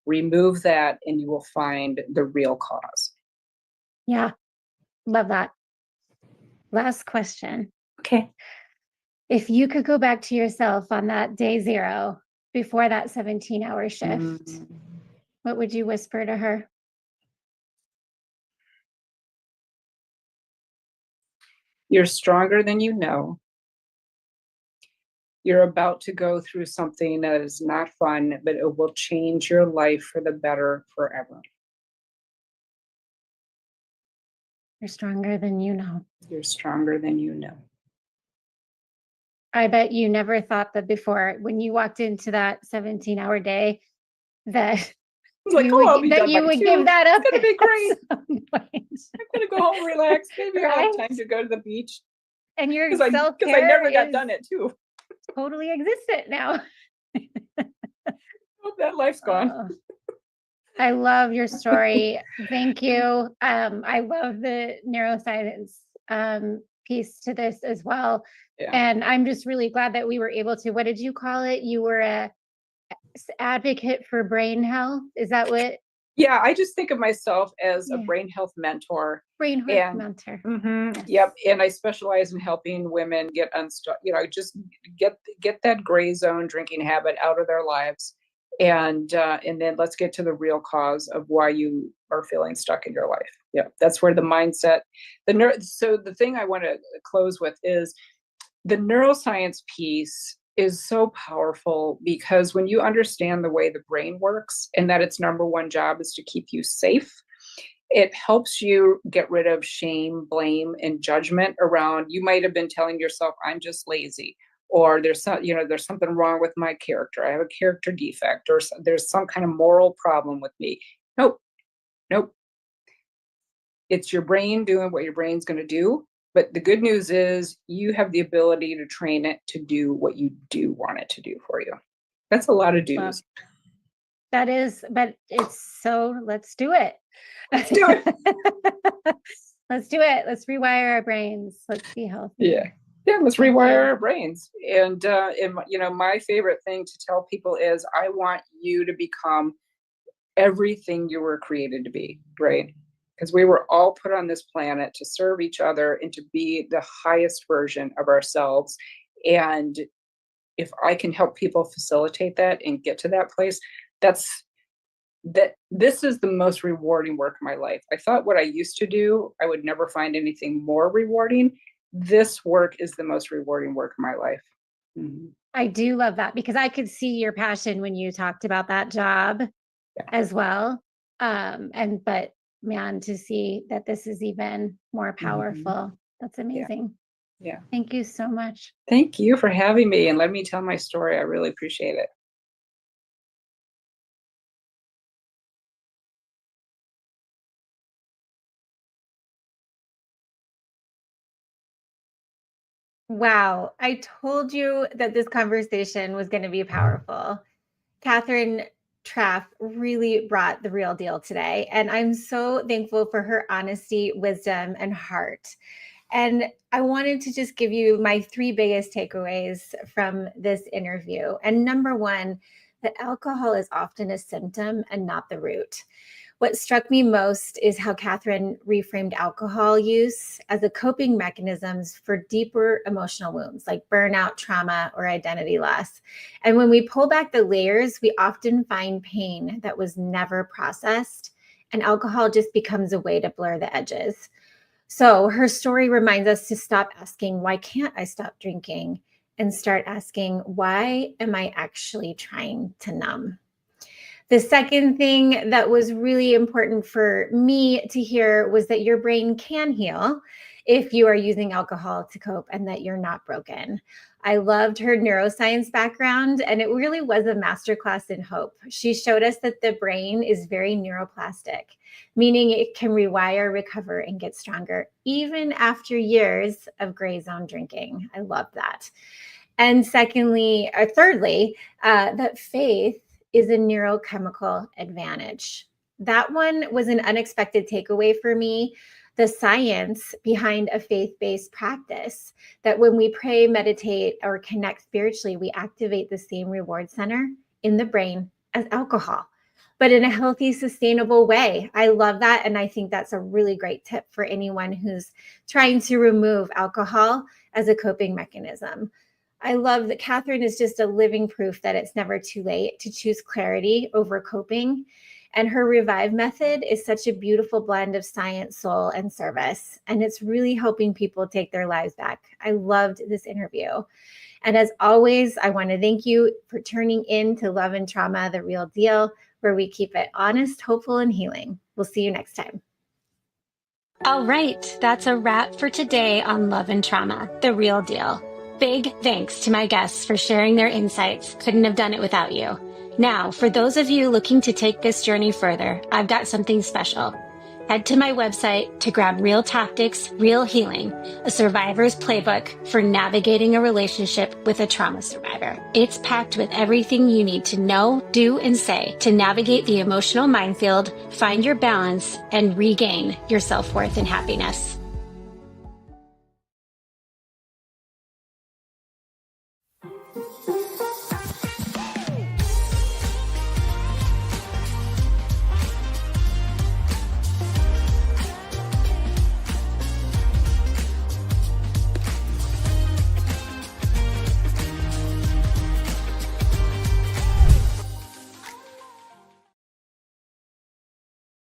[SPEAKER 2] remove that and you will find the real cause.
[SPEAKER 1] Yeah. Love that. Last question.
[SPEAKER 2] Okay.
[SPEAKER 1] If you could go back to yourself on that day 0 before that 17-hour shift, what would you whisper to her?
[SPEAKER 2] You're stronger than you know. You're about to go through something that is not fun, but it will change your life for the better forever.
[SPEAKER 1] You're stronger than you know.
[SPEAKER 2] You're stronger than you know.
[SPEAKER 1] I bet you never thought that before when you walked into that 17-hour day that
[SPEAKER 2] Like,
[SPEAKER 1] you would,
[SPEAKER 2] I'll be done
[SPEAKER 1] you
[SPEAKER 2] by
[SPEAKER 1] would
[SPEAKER 2] 2.
[SPEAKER 1] give that up.
[SPEAKER 2] It's gonna be great.
[SPEAKER 1] At some point.
[SPEAKER 2] I'm gonna go home, relax. Maybe I'll
[SPEAKER 1] Right?
[SPEAKER 2] have time to go to the beach.
[SPEAKER 1] And your
[SPEAKER 2] Because I
[SPEAKER 1] self-care
[SPEAKER 2] never got
[SPEAKER 1] is
[SPEAKER 2] done it too.
[SPEAKER 1] totally existent now.
[SPEAKER 2] Oh, that life's gone.
[SPEAKER 1] I love your story. Thank you. I love the neuroscience piece to this as well.
[SPEAKER 2] Yeah.
[SPEAKER 1] And I'm just really glad that we were able to, what did you call it? You were a advocate for brain health. Is that what?
[SPEAKER 2] Yeah, I just think of myself as a
[SPEAKER 1] Yeah.
[SPEAKER 2] brain health mentor.
[SPEAKER 1] Brain health mentor.
[SPEAKER 2] Yes.
[SPEAKER 1] Yes.
[SPEAKER 2] Yep. And I specialize in helping women get unstuck, just get that gray zone drinking habit out of their lives. And then let's get to the real cause of why you are feeling stuck in your life. Yeah, that's where the mindset, so the thing I want to close with is the neuroscience piece is so powerful because when you understand the way the brain works and that its number one job is to keep you safe, it helps you get rid of shame, blame, and judgment around, you might have been telling yourself, I'm just lazy, or there's there's something wrong with my character. I have a character defect, or there's some kind of moral problem with me. Nope, nope. It's your brain doing what your brain's going to do. But the good news is you have the ability to train it to do what you do want it to do for you. That's a lot of
[SPEAKER 1] Wow.
[SPEAKER 2] do's.
[SPEAKER 1] That is, but it's so let's do it.
[SPEAKER 2] Let's do it.
[SPEAKER 1] Let's do it. Let's rewire our brains. Let's be healthy.
[SPEAKER 2] Yeah. Yeah, let's rewire our brains. And my favorite thing to tell people is I want you to become everything you were created to be, right? Because we were all put on this planet to serve each other and to be the highest version of ourselves. And if I can help people facilitate that and get to that place, this is the most rewarding work of my life. I thought what I used to do, I would never find anything more rewarding. This work is the most rewarding work of my life. Mm-hmm.
[SPEAKER 1] I do love that because I could see your passion when you talked about that job as well. But man, to see that this is even more powerful,
[SPEAKER 2] Mm-hmm.
[SPEAKER 1] That's amazing.
[SPEAKER 2] Yeah.
[SPEAKER 1] Thank you so much.
[SPEAKER 2] Thank you for having me and let me tell my story. I really appreciate it.
[SPEAKER 1] Wow. I told you that this conversation was going to be powerful. Catherine Traff really brought the real deal today. And I'm so thankful for her honesty, wisdom, and heart. And I wanted to just give you my 3 biggest takeaways from this interview. And number 1, that alcohol is often a symptom and not the root. What struck me most is how Catherine reframed alcohol use as a coping mechanism for deeper emotional wounds like burnout, trauma, or identity loss. And when we pull back the layers, we often find pain that was never processed, and alcohol just becomes a way to blur the edges. So her story reminds us to stop asking, why can't I stop drinking? And start asking, why am I actually trying to numb? The second thing that was really important for me to hear was that your brain can heal if you are using alcohol to cope and that you're not broken. I loved her neuroscience background, and it really was a masterclass in hope. She showed us that the brain is very neuroplastic, meaning it can rewire, recover, and get stronger, even after years of gray zone drinking. I love that. And thirdly, that faith is a neurochemical advantage. That one was an unexpected takeaway for me. The science behind a faith-based practice, that when we pray, meditate, or connect spiritually, we activate the same reward center in the brain as alcohol, but in a healthy, sustainable way. I love that. And I think that's a really great tip for anyone who's trying to remove alcohol as a coping mechanism. I love that Catherine is just a living proof that it's never too late to choose clarity over coping. And her Revive method is such a beautiful blend of science, soul, and service. And it's really helping people take their lives back. I loved this interview. And as always, I want to thank you for turning in to Love and Trauma, The Real Deal, where we keep it honest, hopeful, and healing. We'll see you next time.
[SPEAKER 3] All right, that's a wrap for today on Love and Trauma, The Real Deal. Big thanks to my guests for sharing their insights. Couldn't have done it without you. Now, for those of you looking to take this journey further, I've got something special. Head to my website to grab Real Tactics, Real Healing, a survivor's playbook for navigating a relationship with a trauma survivor. It's packed with everything you need to know, do, and say to navigate the emotional minefield, find your balance, and regain your self-worth and happiness.